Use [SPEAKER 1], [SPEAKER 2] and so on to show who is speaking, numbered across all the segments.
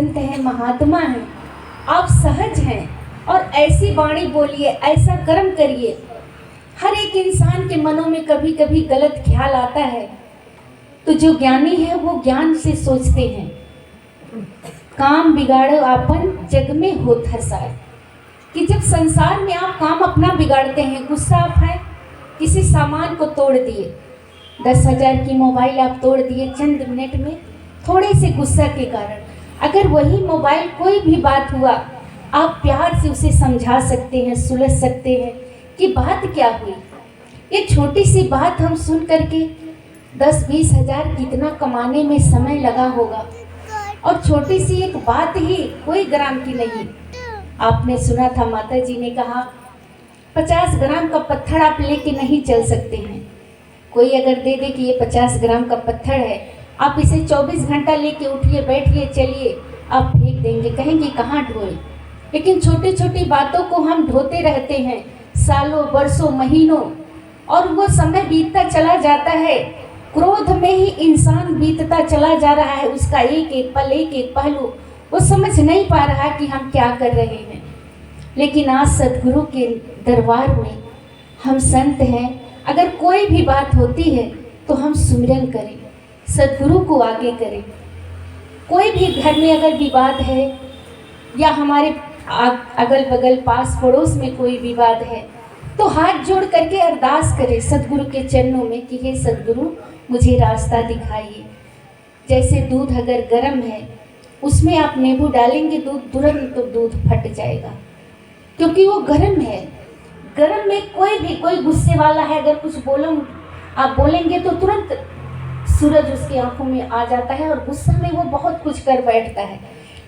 [SPEAKER 1] संत हैं, महात्मा हैं, आप सहज हैं और ऐसी वाणी बोलिए, ऐसा कर्म करिए। हर एक इंसान के मनों में कभी कभी गलत ख्याल आता है, तो जो ज्ञानी है वो ज्ञान से सोचते हैं। काम बिगाड़ो आपन जग में होत हसाए, कि जब संसार में आप काम अपना बिगाड़ते हैं, गुस्सा आप है, किसी सामान को तोड़ दिए, 10,000 की मोबाइल आप तोड़ दिए चंद मिनट में, थोड़े से गुस्सा के कारण। अगर वही मोबाइल कोई भी बात हुआ, आप प्यार से उसे समझा सकते हैं, सुलझ सकते हैं कि बात क्या हुई। ये छोटी सी बात हम सुन करके 10-20 हज़ार कितना कमाने में समय लगा होगा, और छोटी सी एक बात ही कोई ग्राम की नहीं। आपने सुना था माता जी ने कहा 50 ग्राम का पत्थर आप लेके नहीं चल सकते हैं। कोई अगर दे दे कि ये 50 ग्राम का पत्थर है, आप इसे 24 घंटा लेके उठिए, बैठिए, चलिए, आप फेंक देंगे, कहेंगे कहाँ ढोए। लेकिन छोटी छोटी बातों को हम ढोते रहते हैं सालों, वर्षों, महीनों, और वो समय बीतता चला जाता है। क्रोध में ही इंसान बीतता चला जा रहा है, उसका एक एक पल, एक एक पहलू वो समझ नहीं पा रहा कि हम क्या कर रहे हैं। लेकिन आज सदगुरु के दरबार में हम संत हैं, अगर कोई भी बात होती है तो हम सुमिरन करें, सदगुरु को आगे करें। कोई भी घर में अगर विवाद है या हमारे अगल बगल पास पड़ोस में कोई विवाद है, तो हाथ जोड़ करके अरदास करें सदगुरु के चरणों में कि हे सदगुरु मुझे रास्ता दिखाइए। जैसे दूध अगर गर्म है, उसमें आप नींबू डालेंगे, दूध तुरंत तो दूध फट जाएगा, क्योंकि वो गर्म है। गर्म में कोई गुस्से वाला है, अगर कुछ आप बोलेंगे तो तुरंत सूरज उसकी आंखों में आ जाता है और गुस्सा में वो बहुत कुछ कर बैठता है।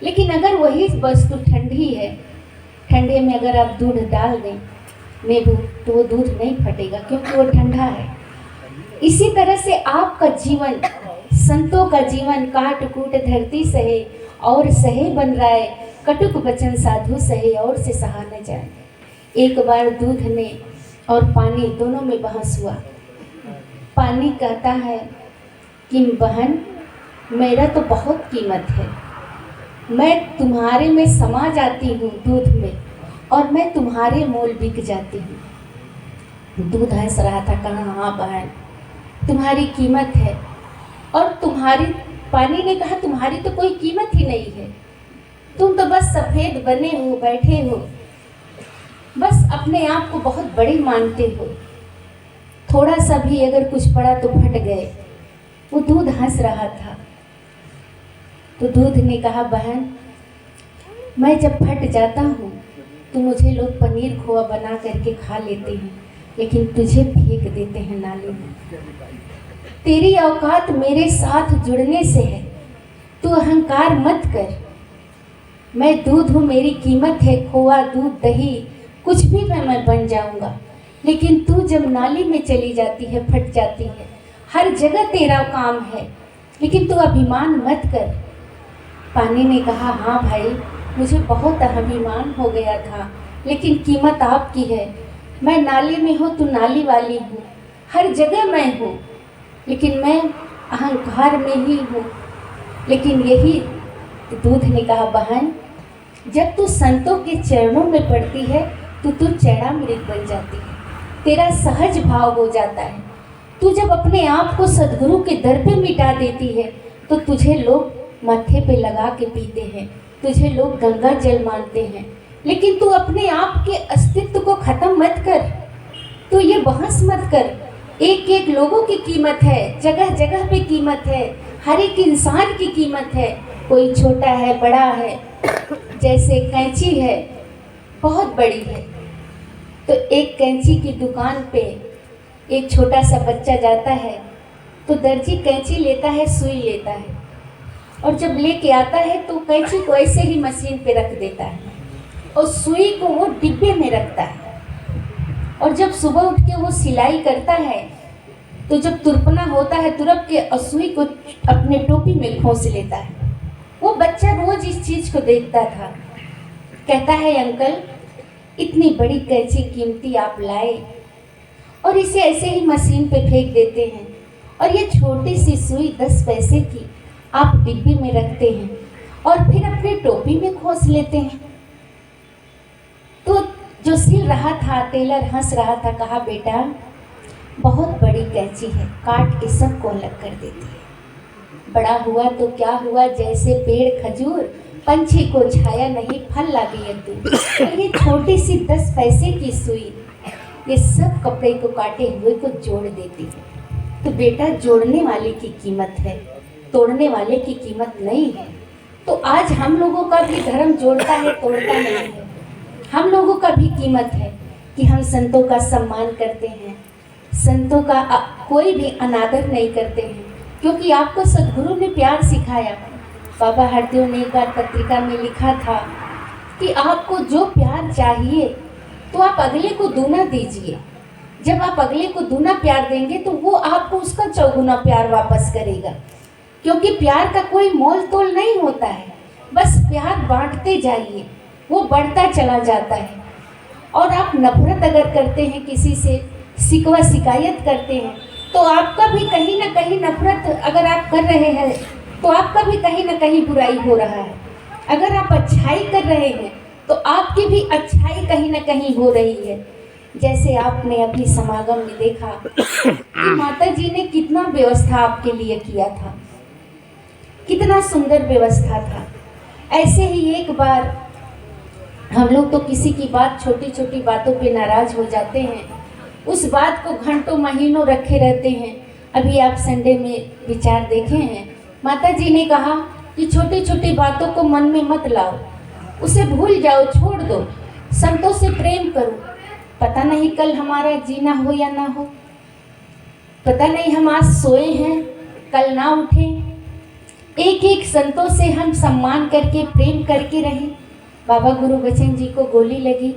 [SPEAKER 1] लेकिन अगर वही वस्तु ठंडी है, ठंडे में अगर आप दूध डाल दें नींबू, तो वो दूध नहीं फटेगा, क्योंकि वो ठंडा है। इसी तरह से आपका जीवन, संतों का जीवन, काट कूट धरती सहे और सहे बन रहा है, कटुक बचन साधु सहे और से सहा न जाए। एक बार दूध ने और पानी दोनों में बहस हुआ। पानी कहता है कि बहन मेरा तो बहुत कीमत है, मैं तुम्हारे में समा जाती हूँ दूध में, और मैं तुम्हारे मोल बिक जाती हूँ। दूध हंस रहा था, कहा हाँ बहन तुम्हारी कीमत है, और तुम्हारी, पानी ने कहा तुम्हारी तो कोई कीमत ही नहीं है, तुम तो बस सफ़ेद बने हो, बैठे हो, बस अपने आप को बहुत बड़े मानते हो, थोड़ा सा भी अगर कुछ पड़ा तो फट गए। वो दूध हंस रहा था। तो दूध ने कहा बहन मैं जब फट जाता हूँ तो मुझे लोग पनीर खोआ बना करके खा लेते हैं, लेकिन तुझे फेंक देते हैं नाले में। तेरी औकात मेरे साथ जुड़ने से है, तू अहंकार मत कर। मैं दूध हूँ, मेरी कीमत है, खोआ, दूध, दही कुछ भी मैं बन जाऊँगा। लेकिन तू जब नाली में चली जाती है, फट जाती है, हर जगह तेरा काम है, लेकिन तू अभिमान मत कर। पानी ने कहा हाँ भाई मुझे बहुत अभिमान हो गया था, लेकिन कीमत आपकी है। मैं नाली में हूँ, तू नाली वाली हूँ, हर जगह मैं हूँ, लेकिन मैं अहंकार में ही हूँ। लेकिन यही दूध ने कहा बहन जब तू संतों के चरणों में पड़ती है तो तू चैड़ामृत बन जाती है, तेरा सहज भाव हो जाता है। तू जब अपने आप को सदगुरु के दर पे मिटा देती है तो तुझे लोग माथे पे लगा के पीते हैं, तुझे लोग गंगा जल मानते हैं। लेकिन तू अपने आप के अस्तित्व को ख़त्म मत कर, तू ये बहस मत कर। एक एक लोगों की कीमत है, जगह जगह पे कीमत है, हर एक इंसान की कीमत है, कोई छोटा है बड़ा है। जैसे कैंची है बहुत बड़ी है, तो एक कैंची की दुकान पे एक छोटा सा बच्चा जाता है, तो दर्जी कैंची लेता है, सुई लेता है, और जब लेके आता है तो कैंची को ऐसे ही मशीन पे रख देता है और सुई को वो डिब्बे में रखता है। और जब सुबह उठ के वो सिलाई करता है तो जब तुरपना होता है तुरप के सुई को अपने टोपी में खोस लेता है। वो बच्चा रोज इस चीज़ को देखता था, कहता है अंकल इतनी बड़ी कैंची कीमती आप लाए और इसे ऐसे ही मशीन पे फेंक देते हैं, और ये छोटी सी सुई 10 पैसे की आप डिब्बे में रखते हैं, और फिर अपनी टोपी में खोस लेते हैं। तो जो सिल रहा था टेलर हंस रहा था, कहा बेटा बहुत बड़ी कैंची है, काट के सबको अलग कर देती है। बड़ा हुआ तो क्या हुआ, जैसे पेड़ खजूर, पंछी को छाया नहीं, फल लागे यद्दूर। और ये छोटी सी 10 पैसे की सुई ये सब कपड़े को काटे हुए को जोड़ देती है। तो बेटा जोड़ने वाले की कीमत है, तोड़ने वाले की कीमत नहीं है। तो आज हम लोगों का भी धर्म जोड़ता है, तोड़ता नहीं है। हम लोगों का भी कीमत है कि हम संतों का सम्मान करते हैं, संतों का कोई भी अनादर नहीं करते हैं, क्योंकि आपको सद्गुरु ने प्यार सिखाया। बाबा हरदेव ने एक बार पत्रिका में लिखा था कि आपको जो प्यार चाहिए तो आप अगले को दूना दीजिए। जब आप अगले को दूना प्यार देंगे तो वो आपको उसका चौगुना प्यार वापस करेगा, क्योंकि प्यार का कोई मोल तोल नहीं होता है। बस प्यार बांटते जाइए, वो बढ़ता चला जाता है। और आप नफरत अगर करते हैं किसी से, शिकवा शिकायत करते हैं, तो आपका भी कहीं ना कहीं नफरत अगर आप कर रहे हैं तो आपका भी कहीं ना कहीं बुराई हो रहा है। अगर आप अच्छाई कर रहे हैं तो आपकी भी अच्छाई कहीं ना कहीं हो रही है। जैसे आपने अभी समागम में देखा कि माता जी ने कितना व्यवस्था आपके लिए किया था, कितना सुंदर व्यवस्था था। ऐसे ही एक बार हम लोग तो किसी की बात, छोटी छोटी बातों पे नाराज हो जाते हैं, उस बात को घंटों महीनों रखे रहते हैं। अभी आप संडे में विचार देखे हैं, माता जी ने कहा कि छोटी छोटी बातों को मन में मत लाओ, उसे भूल जाओ, छोड़ दो, संतों से प्रेम करो। पता नहीं कल हमारा जीना हो या ना हो, पता नहीं हम आज सोए हैं कल ना उठें। एक एक संतों से हम सम्मान करके प्रेम करके रहें। बाबा गुरुबचन जी को गोली लगी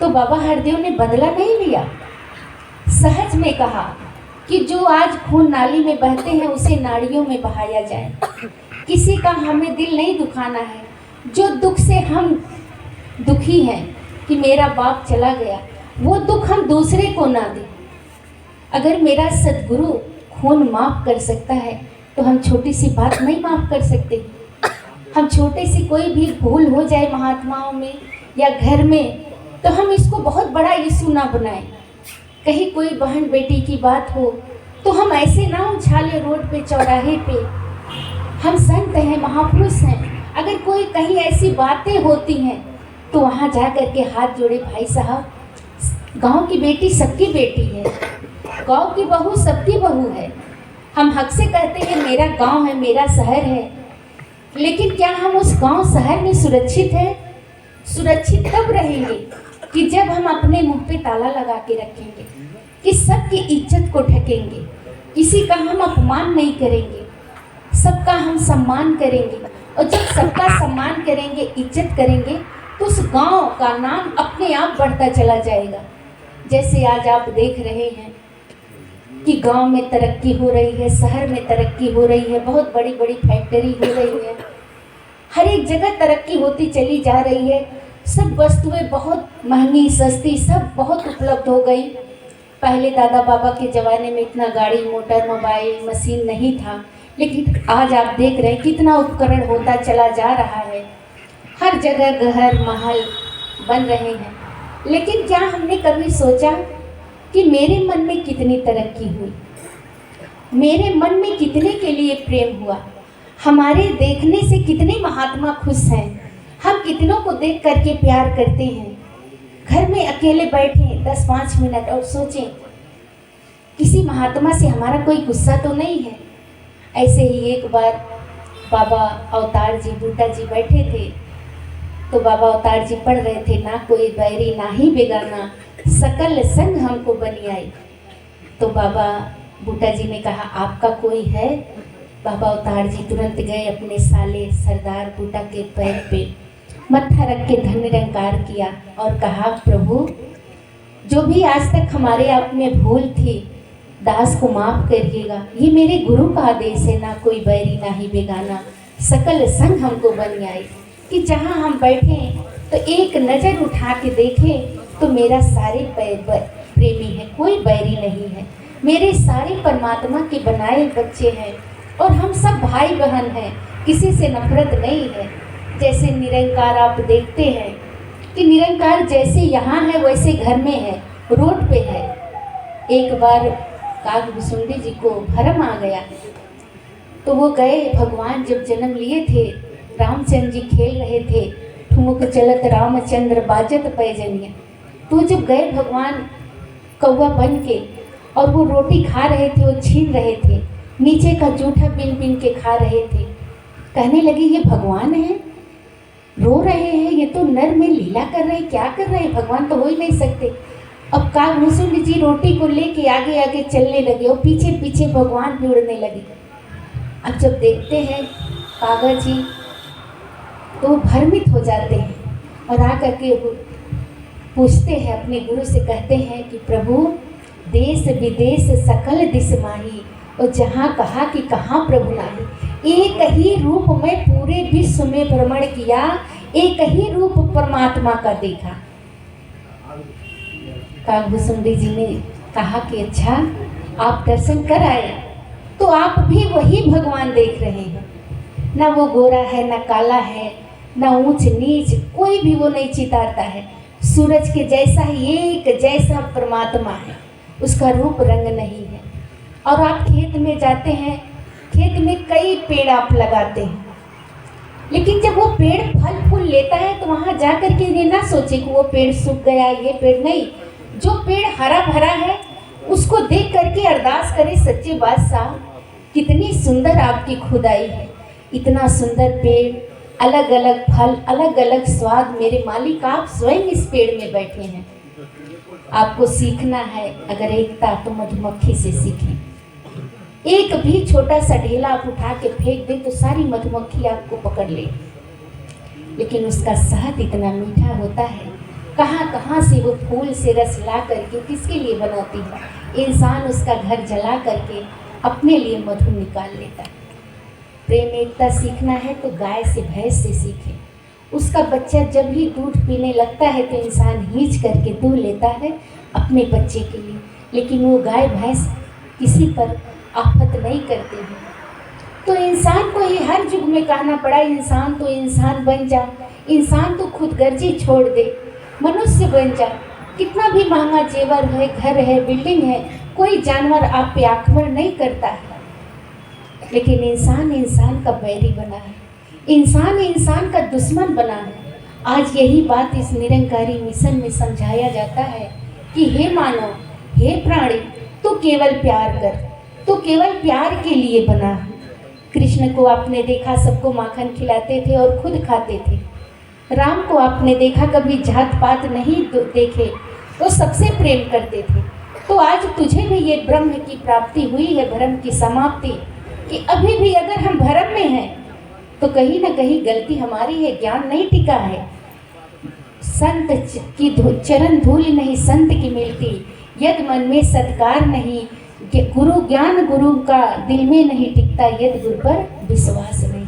[SPEAKER 1] तो बाबा हरदेव ने बदला नहीं लिया, सहज में कहा कि जो आज खून नाली में बहते हैं उसे नाड़ियों में बहाया जाए। किसी का हमें दिल नहीं दुखाना है। जो दुख से हम दुखी हैं कि मेरा बाप चला गया, वो दुख हम दूसरे को ना दें। अगर मेरा सद्गुरु खून माफ़ कर सकता है तो हम छोटी सी बात नहीं माफ़ कर सकते। हम छोटे सी कोई भी भूल हो जाए महात्माओं में या घर में तो हम इसको बहुत बड़ा इशू ना बनाएं। कहीं कोई बहन बेटी की बात हो तो हम ऐसे ना उछाले रोड पे, चौराहे पे। हम संत हैं, महापुरुष हैं। अगर कोई कहीं ऐसी बातें होती हैं तो वहाँ जा कर के हाथ जोड़े, भाई साहब गांव की बेटी सबकी बेटी है, गांव की बहू सबकी बहू है। हम हक से कहते हैं मेरा गांव है, मेरा शहर है, लेकिन क्या हम उस गांव शहर में सुरक्षित हैं? सुरक्षित तब रहेंगे कि जब हम अपने मुंह पे ताला लगा के रखेंगे, कि सबकी इज्जत को ढकेंगे, किसी का हम अपमान नहीं करेंगे, सबका हम सम्मान करेंगे। और जब सबका सम्मान करेंगे, इज्जत करेंगे, तो उस गांव का नाम अपने आप बढ़ता चला जाएगा। जैसे आज आप देख रहे हैं कि गांव में तरक्की हो रही है, शहर में तरक्की हो रही है, बहुत बड़ी बड़ी फैक्ट्री हो रही है, हर एक जगह तरक्की होती चली जा रही है। सब वस्तुएं बहुत महंगी, सस्ती, सब बहुत उपलब्ध हो गई। पहले दादा बाबा के ज़माने में इतना गाड़ी, मोटर, मोबाइल, मशीन नहीं था, लेकिन आज आप देख रहे हैं कितना उपकरण होता चला जा रहा है। हर जगह घर महल बन रहे हैं। लेकिन क्या हमने कभी सोचा कि मेरे मन में कितनी तरक्की हुई, मेरे मन में कितने के लिए प्रेम हुआ, हमारे देखने से कितने महात्मा खुश हैं, हम कितनों को देख करके प्यार करते हैं। घर में अकेले बैठे 10-5 मिनट और सोचें किसी महात्मा से हमारा कोई गुस्सा तो नहीं है। ऐसे ही एक बार बाबा अवतार जी, बूटा जी बैठे थे, तो बाबा अवतार जी पढ़ रहे थे, ना कोई बैरी ना ही बेगाना, सकल संग हमको बनी आई। तो बाबा बूटा जी ने कहा आपका कोई है? बाबा अवतार जी तुरंत गए अपने साले सरदार बूटा के पैर पे मत्था रख के धन्य निरंकार किया और कहा प्रभु जो भी आज तक हमारे आप में भूल थी दास को माफ़ करिएगा। ये मेरे गुरु का आदेश है, ना कोई बैरी ना ही बेगाना, सकल संग हमको बन आई। कि जहाँ हम बैठें तो एक नज़र उठा के देखें तो मेरा सारे प्रेमी है, कोई बैरी नहीं है, मेरे सारे परमात्मा के बनाए बच्चे हैं और हम सब भाई बहन हैं। किसी से नफरत नहीं है। जैसे निरंकार आप देखते हैं कि निरंकार जैसे यहाँ है वैसे घर में है, रोड पे है। एक बार काकभुसुंडी जी को भरम आ गया तो वो गए। भगवान जब जन्म लिए थे, रामचंद्र जी खेल रहे थे, ठुमुक चलत रामचंद्र बाजत पैजनिया। तो जब गए भगवान कौवा बन के और वो रोटी खा रहे थे, वो छीन रहे थे, नीचे का जूठा बिन बिन के खा रहे थे। कहने लगे ये भगवान है, रो रहे हैं, ये तो नर में लीला कर रहे हैं, क्या कर रहे हैं, भगवान तो हो ही नहीं सकते। अब काकभुसुंडी जी रोटी को लेके आगे आगे चलने लगे और पीछे पीछे भगवान भी उड़ने लगे। अब जब देखते हैं कागा जी तो वो भ्रमित हो जाते हैं और आकर के पूछते हैं अपने गुरु से, कहते हैं कि प्रभु देश विदेश सकल दिस माही, और जहाँ कहा कि कहाँ प्रभु नाही। एक ही रूप में पूरे विश्व में भ्रमण किया, एक ही रूप परमात्मा का देखा। काकभुसुंडी जी ने कहा कि अच्छा आप दर्शन कर आए तो आप भी वही भगवान देख रहे हैं। ना वो गोरा है, ना काला है, ना ऊंच नीच, कोई भी वो नहीं चितारता है। सूरज के जैसा ही एक जैसा परमात्मा है, उसका रूप रंग नहीं है। और आप खेत में जाते हैं, खेत में कई पेड़ आप लगाते हैं, लेकिन जब वो पेड़ फल फूल लेता है तो वहाँ जा कर के ये ना सोचे कि वो पेड़ सूख गया, ये पेड़ नहीं। जो पेड़ हरा भरा है उसको देख करके अरदास करें, सच्चे बादशाह कितनी सुंदर आपकी खुदाई है, इतना सुंदर पेड़, अलग अलग फल, अलग अलग स्वाद। मेरे मालिक आप स्वयं इस पेड़ में बैठे हैं। आपको सीखना है अगर एकता तो मधुमक्खी से सीखें। एक भी छोटा सा ढेला आप उठा के फेंक दें तो सारी मधुमक्खी आपको पकड़ ले, लेकिन उसका शहद इतना मीठा होता है। कहाँ कहाँ से वो फूल से रस ला करके किसके लिए बनाती है। इंसान उसका घर जला करके अपने लिए मधु निकाल लेता है। प्रेम एकता सीखना है तो गाय से भैंस से सीखे। उसका बच्चा जब ही दूध पीने लगता है तो इंसान हींच करके दूध लेता है अपने बच्चे के लिए, लेकिन वो गाय भैंस किसी पर आफत नहीं करते हैं। तो इंसान को ही हर युग में कहना पड़ा, इंसान तो इंसान बन जा, इंसान तो खुदगर्जी छोड़ दे, मनुष्य बन जा। कितना भी महंगा जेवर है, घर है, बिल्डिंग है, कोई जानवर आप पे आक्रमण नहीं करता है, लेकिन इंसान इंसान का बैरी बना है, इंसान इंसान का दुश्मन बना है। आज यही बात इस निरंकारी मिशन में समझाया जाता है कि हे मानव, हे प्राणी, तू केवल प्यार कर, तो केवल प्यार के लिए बना है। कृष्ण को आपने देखा सबको माखन खिलाते थे और खुद खाते थे। राम को आपने देखा कभी जात पात नहीं देखे, वो सबसे प्रेम करते थे। तो आज तुझे भी ये ब्रह्म की प्राप्ति हुई है, भ्रम की समाप्ति, कि अभी भी अगर हम भ्रम में हैं तो कहीं ना कहीं गलती हमारी है, ज्ञान नहीं टिका है। संत की चरण धूल नहीं संत की मिलती, यद मन में सत्कार नहीं, गुरु ज्ञान गुरु का दिल में नहीं टिकता, यद गुरु पर विश्वास नहीं।